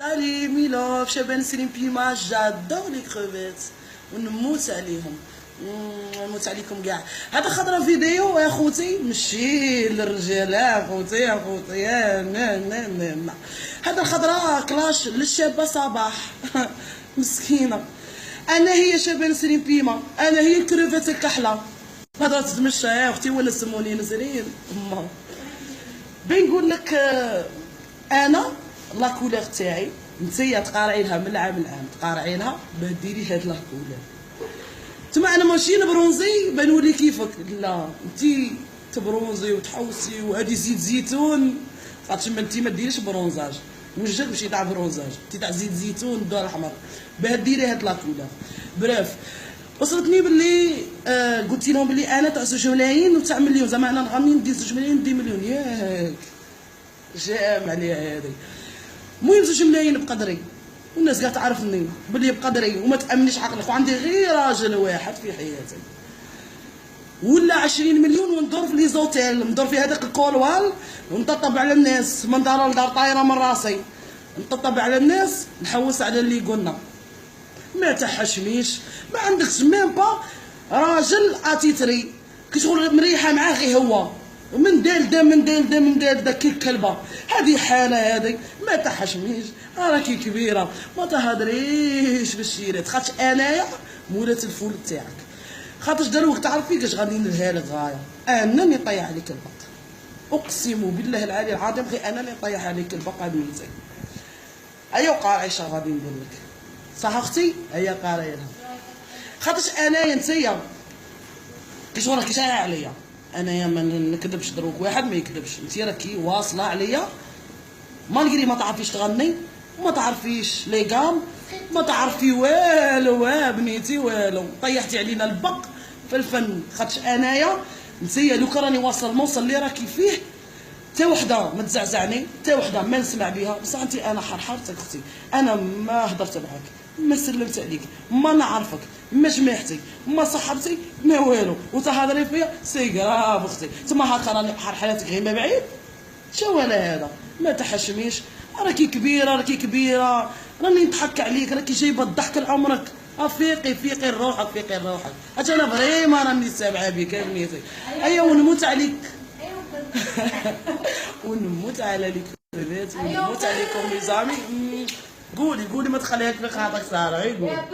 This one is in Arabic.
Salut Milov, شبان سليم بيما جادور لي كروفيت ونموت عليهم. نموت عليكم كاع. هذا خضره فيديو يا خوتي ماشي للرجال يا خوتي يا خوتي نا. هذا الخضره كلاش للشابه صباح مسكينه. انا هي شبان سليم بيما، انا هي الكروفيت الكحله. هضره تتمشى يا اختي ولا سموني نزرين ما بين نقول لك. انا لا كولور تاعي نتيا تقارعي لها من العام لعام، تقارعي لها باه ديري هاد لا كولور. تما انا ماشي نبرونزي بنولي كيفك، لا انتي تبرونزي وتحوسي وهادي زيت زيتون، خاطش انتي ما ديريش برونزاج، وجهك ماشي تاع برونزاج، انتي تاع زيت زيتون الدور الاحمر باه ديري هاد لا كولور. بريف وصلتني باللي قلت لهم باللي انا تاع 2 ملايين وتاع مليون، زعما انا نغني ندير 2 ملايين ندير مليون، ياك جام عليها هذه. المهم 2 ملايين بقدري، والناس قاعده تعرفني باللي بقدري وما تامنيش عقلك، وعندي غير راجل واحد في حياتي. ولا 20 مليون وندور في لي زوتيل، ندور في هذاك الكولوال ونطبطب على الناس من دار لدار طايره من راسي، نطبطب على الناس نحوس على اللي قلنا. ما تحشميش، ما عندكش ميم با راجل اتيتري كي تقول مريحه معاه غير هو من دالده من دالده من دالده كي الكلبه. هذه حاله هذه، ما تحشميش راكي كبيره ما تهضريش بالشيرات، خاطش انايا مولات الفول تاعك، خاطرش دروك تعرفي كاش غادي نديرها لك غايه. انا اللي نطيح عليك البق، اقسم بالله العلي العظيم غير انا اللي نطيح عليك البق بنيتي. ايا قارعيشه غادي ندير لك صح اختي، هي قاريه لها. خاطرش انايا نتيا كي شغل راكي شايعه عليا، انايا ما نكذبش دروك واحد ما يكذبش، انت راكي واصله عليا مالغري ما تعرفيش تغني وما تعرفيش لي غام، ما تعرفي والو بنيتي والو، طيحتي علينا البق في الفن. خاطش انايا نتيا لو كان راني واصل الموصل اللي راكي فيه تا وحده ما تزعزعني، تا وحده ما نسمع بها، بصح انت انا حرحرتك اختي، انا ما هضرت معاك ما سلمت عليك ما نعرفك ما جمعتي ما صحبتي ما والو، وتهضري فيا سي كراف اختي. تما هاكا راني حرحرتك غير ما بعيد شو ولا هذا. ما تحشميش راكي كبيره راكي كبيره، راني نضحك عليك، راكي جايبه الضحك لعمرك. افيقي فيقي لروحك فيقي لروحك، حتى انا فريما راني سامعه بك يا بنيتي. ايوا ونموت عليك ونموت على ليك بنات ونموت عليكم لي زامي. قولي ما تخليك في خاطرك ساره، قولي